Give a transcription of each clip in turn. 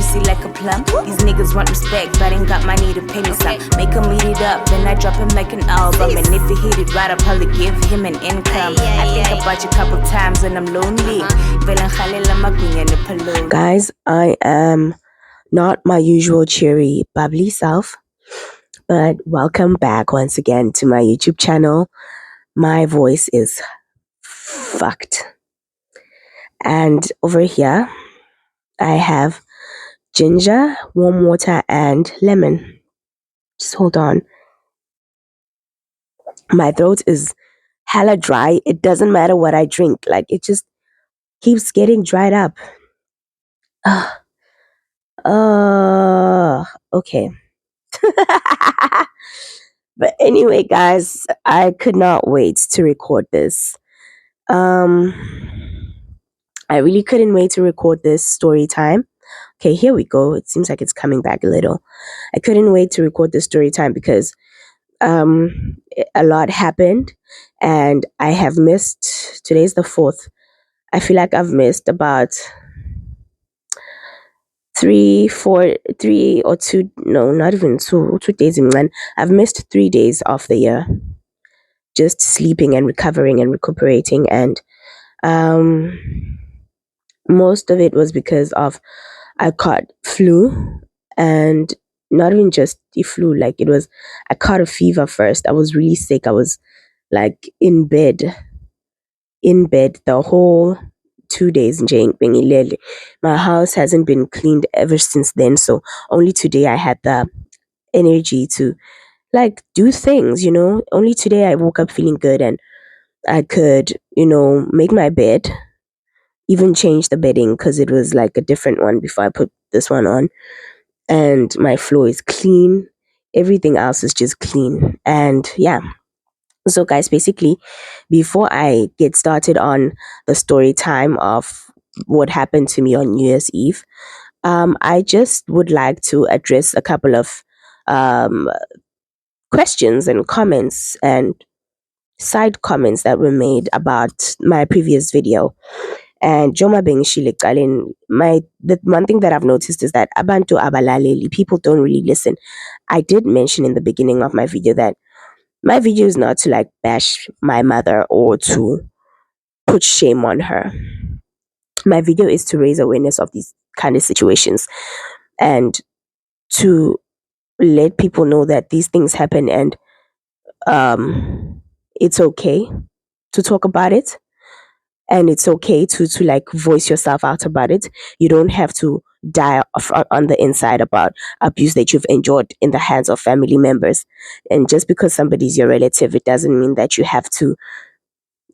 juicy like a plum. These niggas want respect, but ain't got money to pay me some. Make him eat it up, then I drop him like an album. And if he hit it right, I'll probably give him an income. I think about you a couple times when I'm lonely. Guys, I am not my usual cheery, bubbly self, but welcome back once again to my YouTube channel. My voice is fucked. And over here, I have ginger, warm water, and lemon. Just hold on. My throat is hella dry. It doesn't matter what I drink. Like, it just keeps getting dried up. Okay. But anyway, guys, I could not wait to record this. I really couldn't wait to record this story time. Okay, here we go. It seems like it's coming back a little. I couldn't wait to record this story time because a lot happened and I have missed, today's the 4th. I feel like I've missed about 3 or 2, no, not even 2 days in one. I've missed 3 days of the year, just sleeping and recovering and recuperating, and most of it was because of I caught flu, and not even just the flu, like I caught a fever first. I was really sick. I was like in bed the whole 2 days. My house hasn't been cleaned ever since then, so only today I had the energy to like do things, only today I woke up feeling good and I could, make my bed, even change the bedding because it was like a different one before I put this one on, and my floor is clean, everything else is just clean. And yeah, so guys, basically, before I get started on the story time of what happened to me on New Year's Eve, I just would like to address a couple of questions and comments and side comments that were made about my previous video. And Joma being Shilekalin, the one thing that I've noticed is that Abantu Abalaleli, people don't really listen. I did mention in the beginning of my video that my video is not to like bash my mother or to put shame on her. My video is to raise awareness of these kind of situations and to let people know that these things happen, and it's okay to talk about it, and it's okay to like voice yourself out about it. You don't have to die on the inside about abuse that you've endured in the hands of family members. And just because somebody's your relative, it doesn't mean that you have to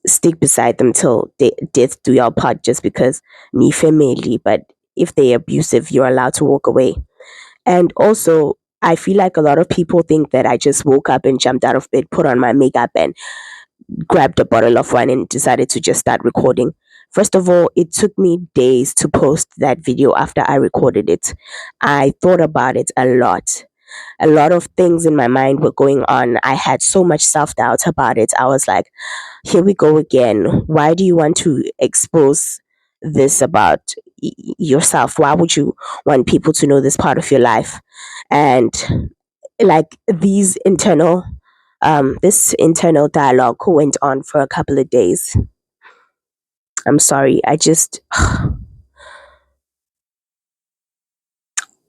stick beside them till death do your part just because ni family. But if they're abusive, you're allowed to walk away. And also, I feel like a lot of people think that I just woke up and jumped out of bed, put on my makeup, and grabbed a bottle of wine and decided to just start recording. First of all, it took me days to post that video after I recorded it. I thought about it a lot. A lot of things in my mind were going on. I had so much self-doubt about it. I was like, here we go again. Why do you want to expose this about yourself? Why would you want people to know this part of your life? And like this internal dialogue went on for a couple of days. I'm sorry. I just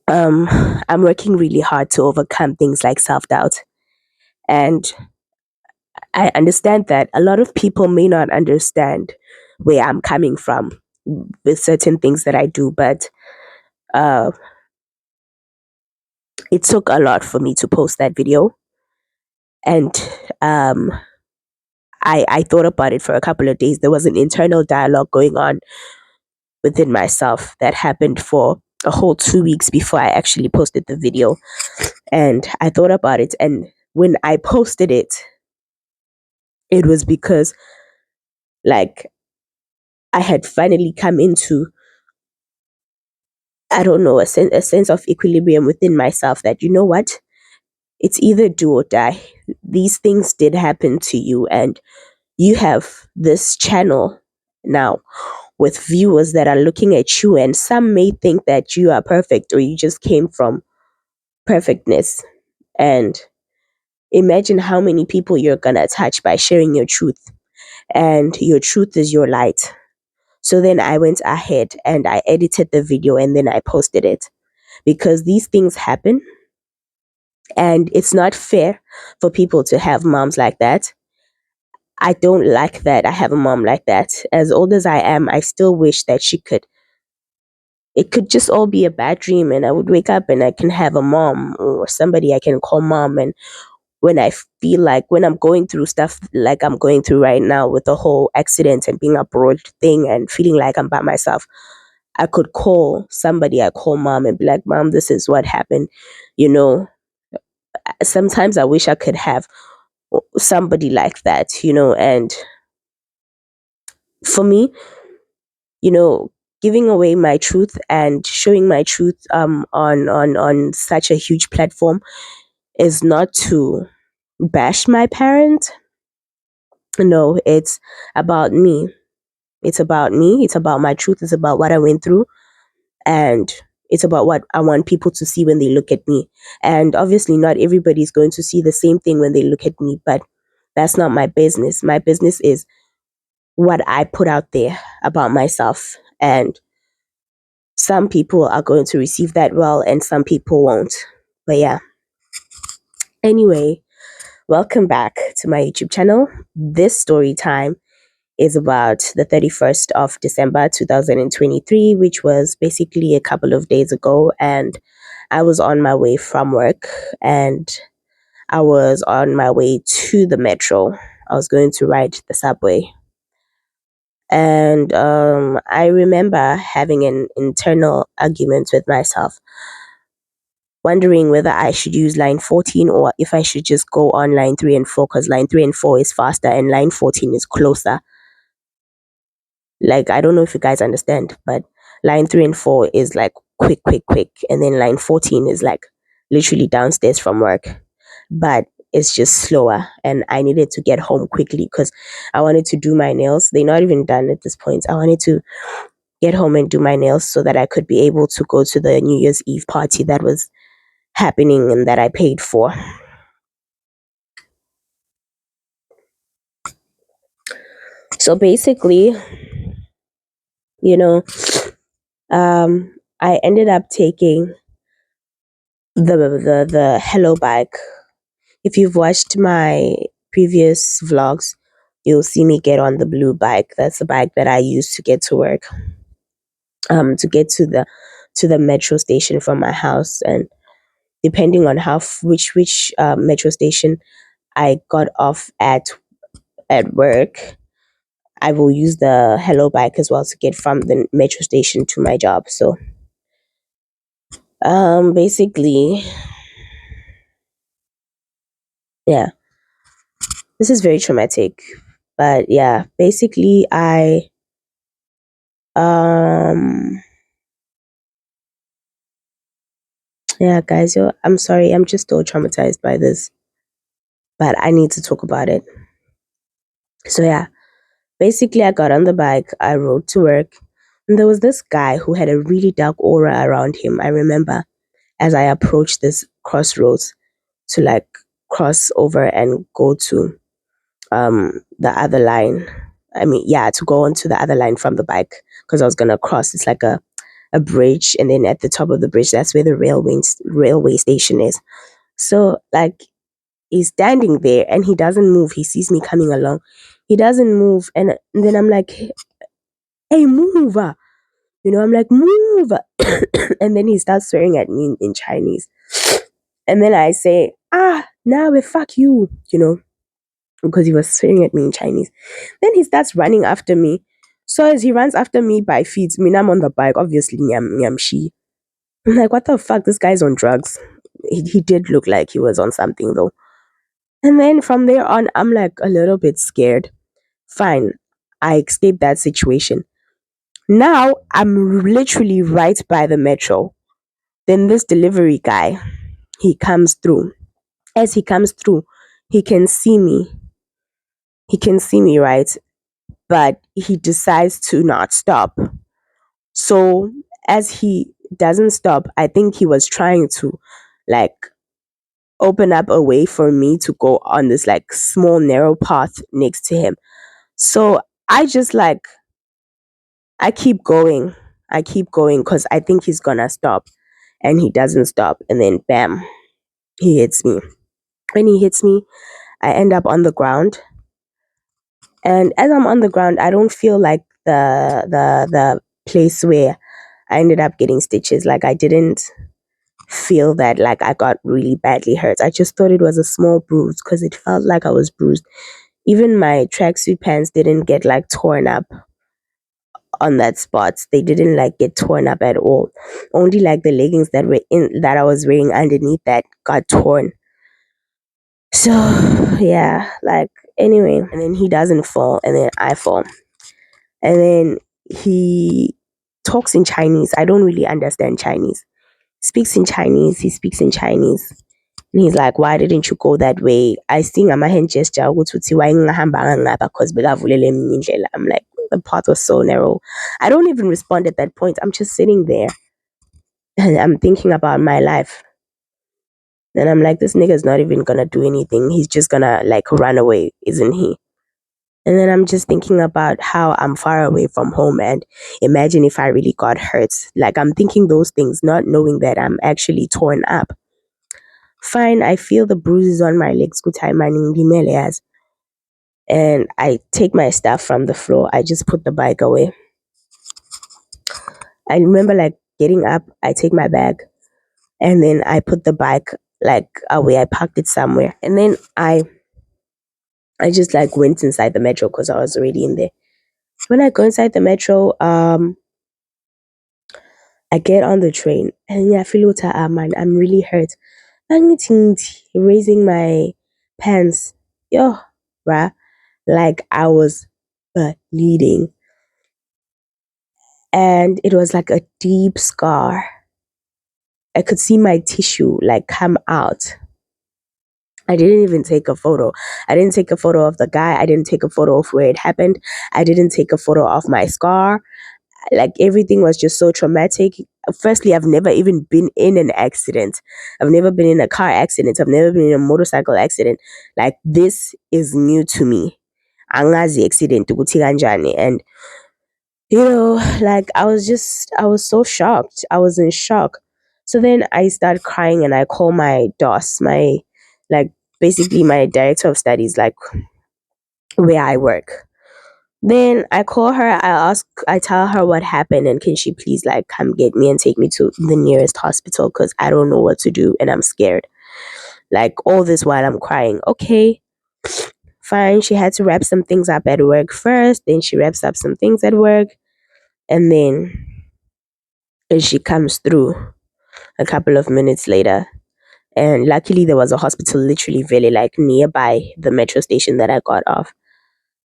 I'm working really hard to overcome things like self-doubt. And I understand that a lot of people may not understand where I'm coming from with certain things that I do, but it took a lot for me to post that video. And I thought about it for a couple of days. There was an internal dialogue going on within myself that happened for a whole 2 weeks before I actually posted the video. And I thought about it. And when I posted it, it was because like I had finally come into, I don't know, a sense of equilibrium within myself that, you know what? It's either do or die. These things did happen to you, and you have this channel now with viewers that are looking at you, and some may think that you are perfect or you just came from perfectness. And imagine how many people you're gonna touch by sharing your truth, and your truth is your light. So then I went ahead and I edited the video and then I posted it, because these things happen and it's not fair for people to have moms like that. I don't like that I have a mom like that. As old as I am, I still wish that it could just all be a bad dream and I would wake up and I can have a mom or somebody I can call mom. And when I feel like, when I'm going through stuff like I'm going through right now with the whole accident and being abroad thing and feeling like I'm by myself, I could call somebody, I call mom and be like, Mom, this is what happened. You know, sometimes I wish I could have somebody like that, and for me, you know, giving away my truth and showing my truth on such a huge platform is not to bash my parent. No, it's about me. It's about me. It's about my truth. It's about what I went through. And it's about what I want people to see when they look at me. And obviously, not everybody's going to see the same thing when they look at me, but that's not my business. My business is what I put out there about myself. And some people are going to receive that well, and some people won't. But yeah. Anyway, welcome back to my YouTube channel. This story time is about the 31st of December 2023, which was basically a couple of days ago. And I was on my way from work and I was on my way to the metro. I was going to ride the subway. And I remember having an internal argument with myself, wondering whether I should use line 14 or if I should just go on line 3 and 4, because line 3 and 4 is faster and line 14 is closer. Like, I don't know if you guys understand, but line 3 and 4 is like quick, quick, quick. And then line 14 is like literally downstairs from work. But it's just slower. And I needed to get home quickly because I wanted to do my nails. They're not even done at this point. I wanted to get home and do my nails so that I could be able to go to the New Year's Eve party that was happening and that I paid for. So basically, you know, I ended up taking the Hello bike. If you've watched my previous vlogs, you'll see me get on the blue bike. That's the bike that I use to get to work, to get to the metro station from my house. And depending on which metro station I got off at work, I will use the Hello bike as well to get from the metro station to my job. So basically, yeah, this is very traumatic. But yeah, basically um yeah, guys, I'm sorry, I'm just still traumatized by this, but I need to talk about it. So yeah, basically I got on the bike, I rode to work, and there was this guy who had a really dark aura around him. I remember as I approached this crossroads to like cross over and go to the other line. I mean, yeah, to go onto the other line from the bike, because I was gonna cross. It's like a bridge, and then at the top of the bridge, that's where the railway station is. So like, he's standing there and he doesn't move. He sees me coming along. He doesn't move, and then I'm like, "Hey, move!" I'm like, "Move!" And then he starts swearing at me in Chinese. And then I say, now we fuck you, because he was swearing at me in Chinese. Then he starts running after me. So as he runs after me by feet, I mean, I'm on the bike, obviously, nyam she. I'm like, what the fuck? This guy's on drugs. He did look like he was on something though. And then from there on, I'm like a little bit scared. Fine, I escaped that situation. Now I'm literally right by the metro. Then this delivery guy, he comes through. As he comes through, he can see me. He can see me, right? but he decides to not stop. So as he doesn't stop, I think he was trying to like open up a way for me to go on this like small narrow path next to him. So I just like I keep going. I keep going because I think he's gonna stop. And he doesn't stop. And then bam, he hits me. When he hits me, I end up on the ground. And as I'm on the ground, I don't feel like the place where I ended up getting stitches. Like I didn't feel that like I got really badly hurt. I just thought it was a small bruise because it felt like I was bruised. Even my tracksuit pants didn't get like torn up on that spot. They didn't like get torn up at all. Only like the leggings that I was wearing underneath that got torn. So yeah, like anyway, and then he doesn't fall, and then I fall, and then he talks in Chinese. I don't really understand Chinese. Speaks in Chinese. He speaks in Chinese. And he's like, why didn't you go that way? I sing a hand gesture ukuthi why ngingahambanga ngapha because bekavulele eminye indlela. I'm like, the path was so narrow. I don't even respond at that point. I'm just sitting there and I'm thinking about my life. And I'm like, this nigga's not even gonna do anything. He's just gonna like run away, isn't he? And then I'm just thinking about how I'm far away from home and imagine if I really got hurt. Like I'm thinking those things, not knowing that I'm actually torn up. Fine, I feel the bruises on my legs. Good time, and I take my stuff from the floor. I just put the bike away. I remember like getting up, I take my bag, and then I put the bike like away. I parked it somewhere, and then I just like went inside the metro because I was already in there. When I go inside the metro, I get on the train, and I feel man, I'm really hurt. Angithi raising my pants, yo, right? Like I was bleeding, and it was like a deep scar. I could see my tissue like come out. I didn't even take a photo. I didn't take a photo of the guy. I didn't take a photo of where it happened. I didn't take a photo of my scar. Like everything was just so traumatic. Firstly, I've never even been in an accident. I've never been in a car accident. I've never been in a motorcycle accident. Like this is new to me. Angazi accident ukuthi kanjani. And like I was so shocked. I was in shock. So then I start crying and I call my DOS, my like basically my director of studies, like where I work. Then I call her, I tell her what happened and can she please like come get me and take me to the nearest hospital because I don't know what to do and I'm scared. Like all this while I'm crying. Okay, fine. She had to wrap some things up at work first, then she wraps up some things at work, and then she comes through a couple of minutes later. And luckily there was a hospital literally very like nearby the metro station that I got off.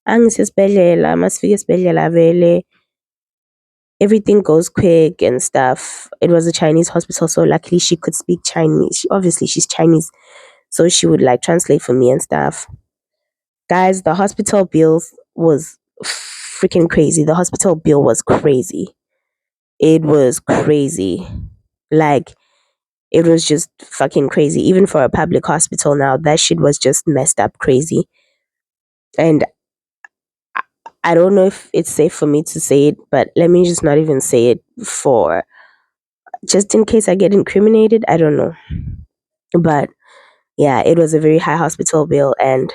Angisesibhedlela, masifika esibhedlela vele. Everything goes quick and stuff. It was a Chinese hospital, so luckily she could speak Chinese. Obviously she's Chinese, so she would like translate for me and stuff. Guys, the hospital bills was freaking crazy. The hospital bill was crazy. It was crazy. Like it was just fucking crazy. Even for a public hospital now, that shit was just messed up crazy. And I don't know if it's safe for me to say it, but let me just not even say it for just in case I get incriminated. I don't know. But yeah, it was a very high hospital bill and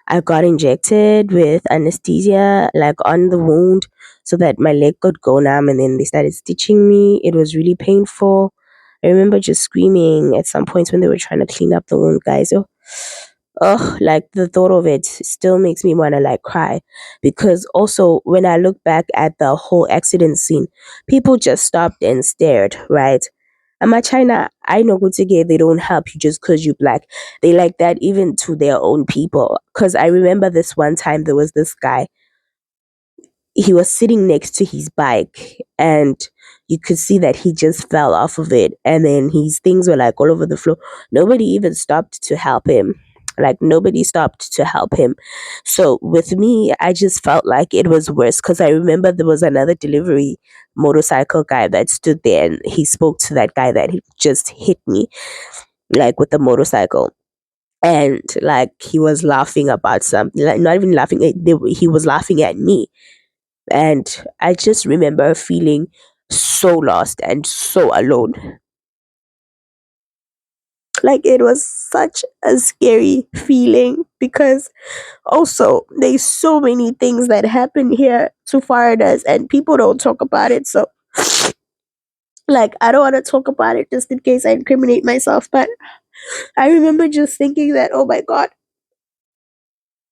I got injected with anesthesia like on the wound so that my leg could go numb and then they started stitching me. It was really painful. I remember just screaming at some points when they were trying to clean up the wound, guys. Oh, like the thought of it still makes me want to like cry because also when I look back at the whole accident scene, people just stopped and stared, right? I'm at China, I know good to get they don't help you just because you black. They like that even to their own people. Because I remember this one time there was this guy, he was sitting next to his bike and you could see that he just fell off of it and then his things were like all over the floor. Nobody even stopped to help him. Like nobody stopped to help him. So with me, I just felt like it was worse because I remember there was another delivery motorcycle guy that stood there and he spoke to that guy that he just hit me like with the motorcycle. And like he was laughing about something, like not even laughing, he was laughing at me. And I just remember feeling so lost and so alone. Like it was such a scary feeling because also there's so many things that happen here to foreigners and people don't talk about it. So like I don't want to talk about it just in case I incriminate myself, but I remember just thinking that, oh my god,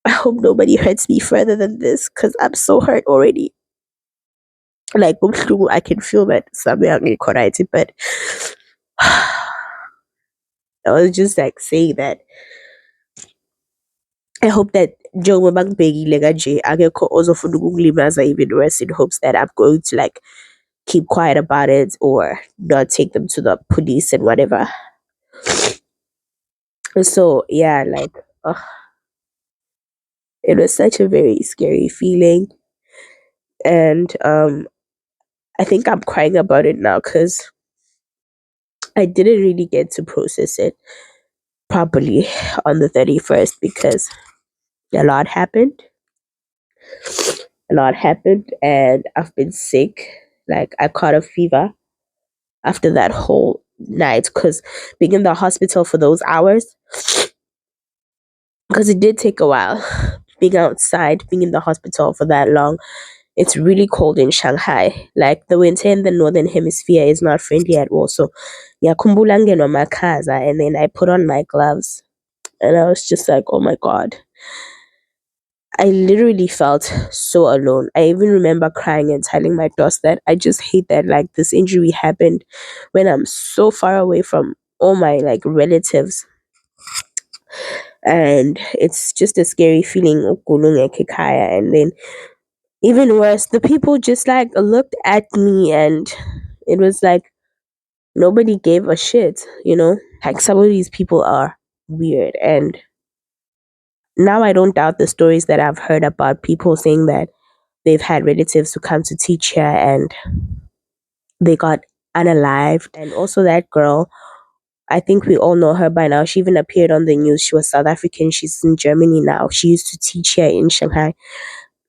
I hope nobody hurts me further than this because I'm so hurt already. Like I can feel that somewhere I'm corrected, but I was just like saying that I hope that njengoba ngibhekile kanje akekho ozofuna ukungilimaza even worse, in hopes that I'm going to like keep quiet about it or not take them to the police and whatever. So yeah, like it was such a very scary feeling, and I think I'm crying about it now because I didn't really get to process it properly on the 31st because a lot happened. A lot happened, and I've been sick. Like I caught a fever after that whole night because being in the hospital for those hours, because it did take a while being outside, being in the hospital for that long. It's really cold in Shanghai. Like the winter in the northern hemisphere is not friendly at all. So ngiyakhumbula ngingenwa makhaza, and then I put on my gloves and I was just like, oh my god. I literally felt so alone. I even remember crying and telling my boss that I just hate that like this injury happened when I'm so far away from all my like relatives. And it's just a scary feeling ukulunga kikaya. And then even worse, the people just like looked at me and it was like nobody gave a shit. Like some of these people are weird, and now I don't doubt the stories that I've heard about people saying that they've had relatives who come to teach here and they got unalived. And also that girl, I think we all know her by now. She even appeared on the news. She was South African. She's in Germany now. She used to teach here in Shanghai.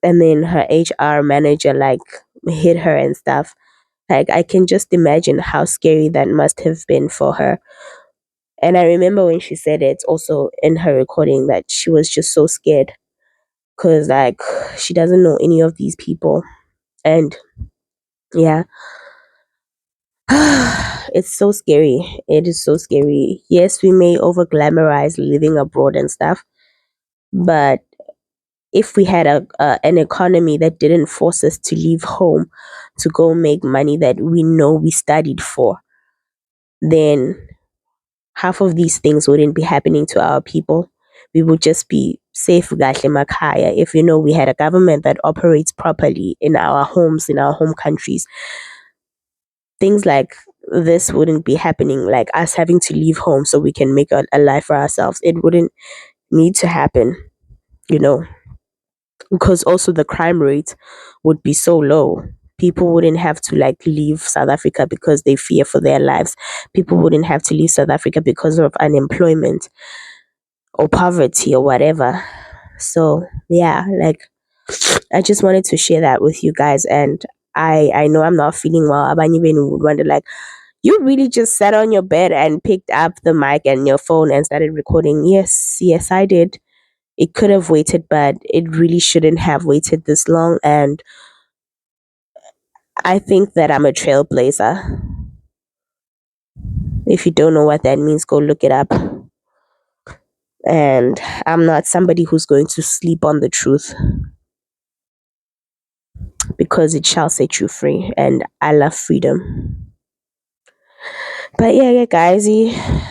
And then her HR manager like hit her and stuff. Like I can just imagine how scary that must have been for her. And I remember when she said it also in her recording that she was just so scared because like she doesn't know any of these people. And yeah, it's so scary. It is so scary. Yes, we may over glamorize living abroad and stuff, but if we had an economy that didn't force us to leave home to go make money that we know we studied for, then half of these things wouldn't be happening to our people. We would just be safe gahle makhaya if we had a government that operates properly in our homes, in our home countries. Things like this wouldn't be happening, like us having to leave home so we can make a life for ourselves. It wouldn't need to happen, you know, because also the crime rate would be so low. People wouldn't have to like leave South Africa because they fear for their lives. People wouldn't have to leave South Africa because of unemployment or poverty or whatever. So yeah, like I just wanted to share that with you guys. And I know I'm not feeling well. Abanye benu would wonder like, you really just sat on your bed and picked up the mic and your phone and started recording. Yes, I did. It could have waited, but it really shouldn't have waited this long. And I think that I'm a trailblazer. If you don't know what that means, go look it up. And I'm not somebody who's going to sleep on the truth because it shall set you free. And I love freedom. But yeah, guys,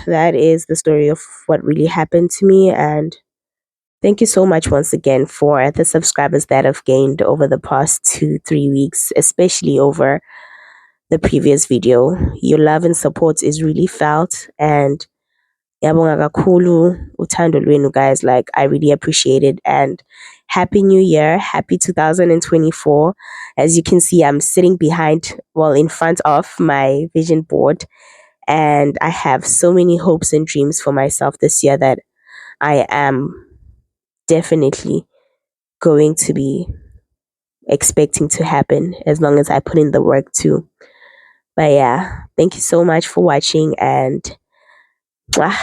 that is the story of what really happened to me. And thank you so much once again for the subscribers that I've gained over the past 2-3 weeks, especially over the previous video. Your love and support is really felt, and Ngiyabonga kakhulu uthando lwenu, guys. Like, I really appreciate it. And happy new year. Happy 2024. As you can see, I'm sitting behind, well, in front of my vision board. And I have so many hopes and dreams for myself this year that I am definitely going to be expecting to happen as long as I put in the work too. But yeah, thank you so much for watching, and mwah.